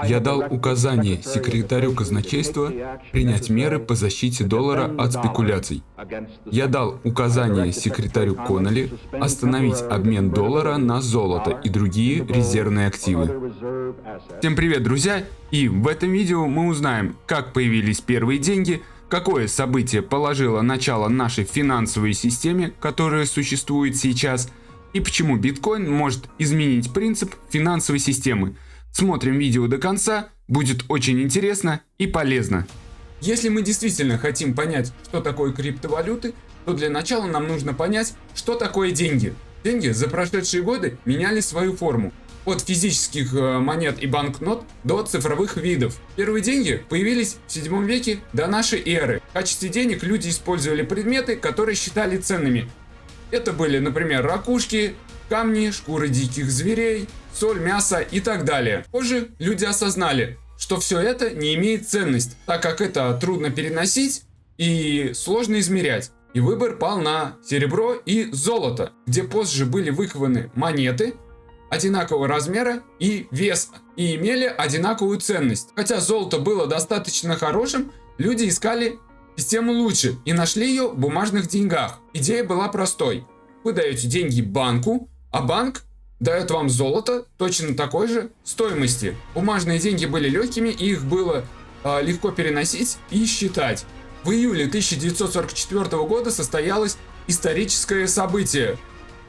Я дал указание секретарю казначейства принять меры по защите доллара от спекуляций. Я дал указание секретарю Коннолли остановить обмен доллара на золото и другие резервные активы. Всем привет, друзья! И в этом видео мы узнаем, как появились первые деньги, какое событие положило начало нашей финансовой системе, которая существует сейчас, и почему биткоин может изменить принцип финансовой системы. Смотрим видео до конца, будет очень интересно и полезно. Если мы действительно хотим понять, что такое криптовалюты, то для начала нам нужно понять, что такое деньги. Деньги за прошедшие годы меняли свою форму. От физических монет и банкнот до цифровых видов. Первые деньги появились в 7 веке до нашей эры. В качестве денег люди использовали предметы, которые считали ценными. Это были, например, ракушки, камни, шкуры диких зверей, соль, мясо и так далее. Позже люди осознали, что все это не имеет ценность, так как это трудно переносить и сложно измерять. И выбор пал на серебро и золото, где позже были выкованы монеты одинакового размера и веса, и имели одинаковую ценность. Хотя золото было достаточно хорошим, люди искали систему лучше и нашли ее в бумажных деньгах. Идея была простой. Вы даете деньги банку, а банк дает вам золото точно такой же стоимости. Бумажные деньги были легкими, и их было легко переносить и считать. В июле 1944 года состоялось историческое событие.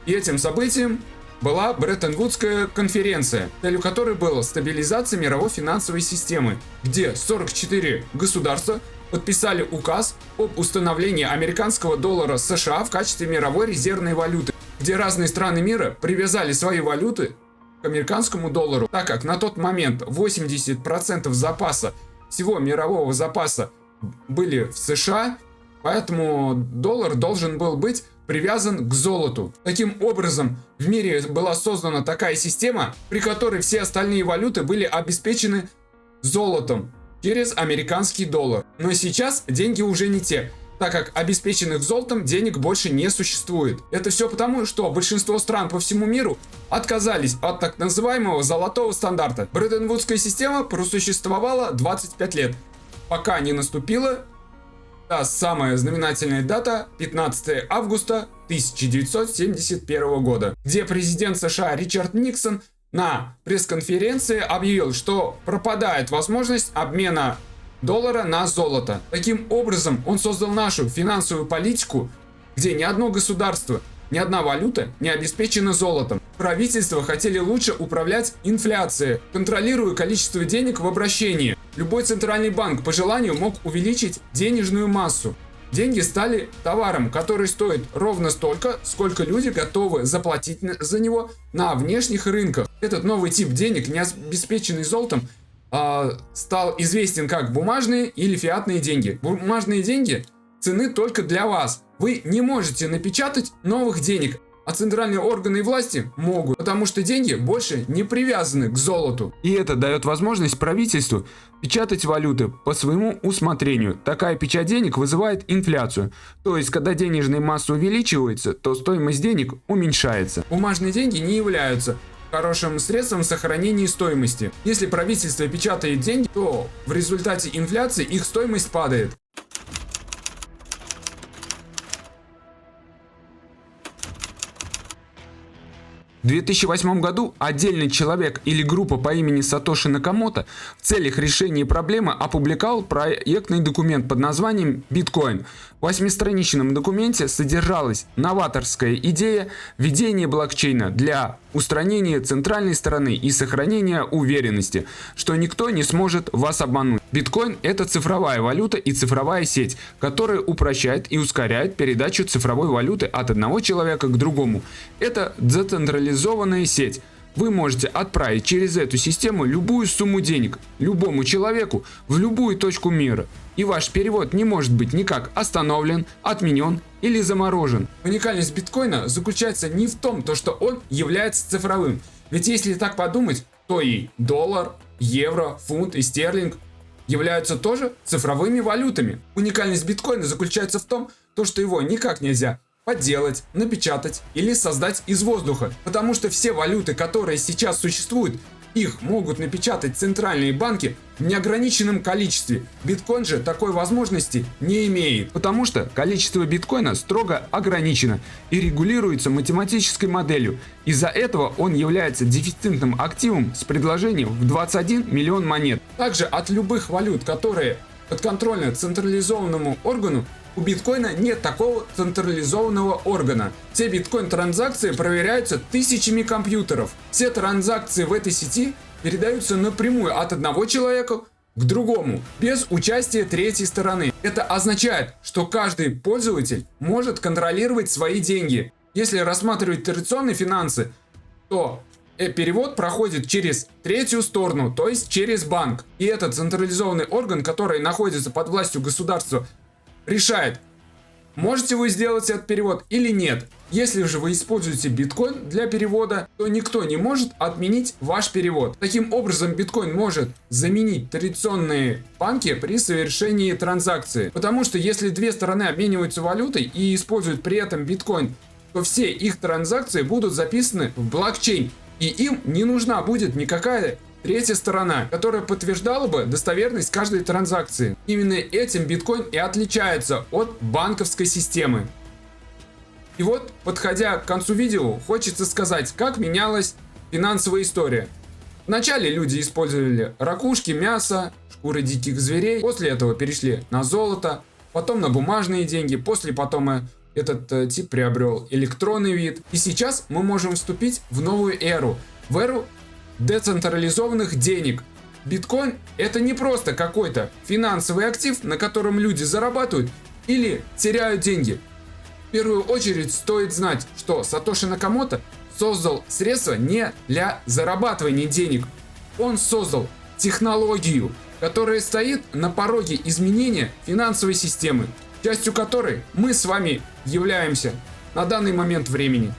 И этим событием была Бреттон-Вудская конференция, целью которой была стабилизация мировой финансовой системы, где 44 государства подписали указ об установлении американского доллара США в качестве мировой резервной валюты, где разные страны мира привязали свои валюты к американскому доллару, так как на тот момент 80% запаса, всего мирового запаса, были в США, поэтому доллар должен был быть привязан к золоту. Таким образом, в мире была создана такая система, при которой все остальные валюты были обеспечены золотом через американский доллар. Но сейчас деньги уже не те, так как обеспеченных золотом денег больше не существует. Это все потому, что большинство стран по всему миру отказались от так называемого золотого стандарта. Бреттон-Вудская система просуществовала 25 лет, пока не наступила та самая знаменательная дата 15 августа 1971 года, где президент США Ричард Никсон на пресс-конференции объявил, что пропадает возможность обмена доллара на золото. Таким образом, он создал нашу финансовую политику, где ни одно государство, ни одна валюта не обеспечена золотом. Правительства хотели лучше управлять инфляцией, контролируя количество денег в обращении. Любой центральный банк по желанию мог увеличить денежную массу. Деньги стали товаром, который стоит ровно столько, сколько люди готовы заплатить за него на внешних рынках. Этот новый тип денег, не обеспеченный золотом, стал известен как бумажные или фиатные деньги. Бумажные деньги ценны только для вас. Вы не можете напечатать новых денег, а центральные органы власти могут, потому что деньги больше не привязаны к золоту. И это дает возможность правительству печатать валюты по своему усмотрению. Такая печать денег вызывает инфляцию. То есть, когда денежная масса увеличивается, то стоимость денег уменьшается. Бумажные деньги не являются хорошим средством сохранения стоимости. Если правительство печатает деньги, то в результате инфляции их стоимость падает. В 2008 году отдельный человек или группа по имени Сатоши Накамото в целях решения проблемы опубликовал проектный документ под названием «Биткоин». В 8-страничном документе содержалась новаторская идея введения блокчейна для устранения центральной стороны и сохранения уверенности, что никто не сможет вас обмануть. Биткоин – это цифровая валюта и цифровая сеть, которая упрощает и ускоряет передачу цифровой валюты от одного человека к другому. Это децентрализованная сеть. Вы можете отправить через эту систему любую сумму денег любому человеку в любую точку мира. И ваш перевод не может быть никак остановлен, отменен или заморожен. Уникальность биткоина заключается не в том, что он является цифровым. Ведь если так подумать, то и доллар, евро, фунт и стерлинг являются тоже цифровыми валютами. Уникальность биткоина заключается в том, что его никак нельзя подделать, напечатать или создать из воздуха. Потому что все валюты, которые сейчас существуют, Их могут напечатать центральные банки в неограниченном количестве. Биткоин же такой возможности не имеет, потому что количество биткоина строго ограничено и регулируется математической моделью. Из-за этого он является дефицитным активом с предложением в 21 миллион монет. Также от любых валют, которые подконтрольны централизованному органу, у биткоина нет такого централизованного органа. Все биткоин-транзакции проверяются тысячами компьютеров. Все транзакции в этой сети передаются напрямую от одного человека к другому, без участия третьей стороны. Это означает, что каждый пользователь может контролировать свои деньги. Если рассматривать традиционные финансы, то перевод проходит через третью сторону, то есть через банк. И этот централизованный орган, который находится под властью государства, решает, можете вы сделать этот перевод или нет. Если же вы используете биткоин для перевода, то никто не может отменить ваш перевод. Таким образом, биткоин может заменить традиционные банки при совершении транзакции. Потому что если две стороны обмениваются валютой и используют при этом биткоин, то все их транзакции будут записаны в блокчейн. И им не нужна будет никакая третья сторона, которая подтверждала бы достоверность каждой транзакции. Именно этим биткоин и отличается от банковской системы. И вот, подходя к концу видео, хочется сказать, как менялась финансовая история. Вначале люди использовали ракушки, мясо, шкуры диких зверей, после этого перешли на золото, потом на бумажные деньги, потом этот тип приобрел электронный вид. И сейчас мы можем вступить в новую эру, в эру децентрализованных денег. Биткоин — это не просто какой-то финансовый актив, на котором люди зарабатывают или теряют деньги. В первую очередь стоит знать, что Сатоши Накамото создал средства не для зарабатывания денег. Он создал технологию, которая стоит на пороге изменения финансовой системы, частью которой мы с вами являемся на данный момент времени.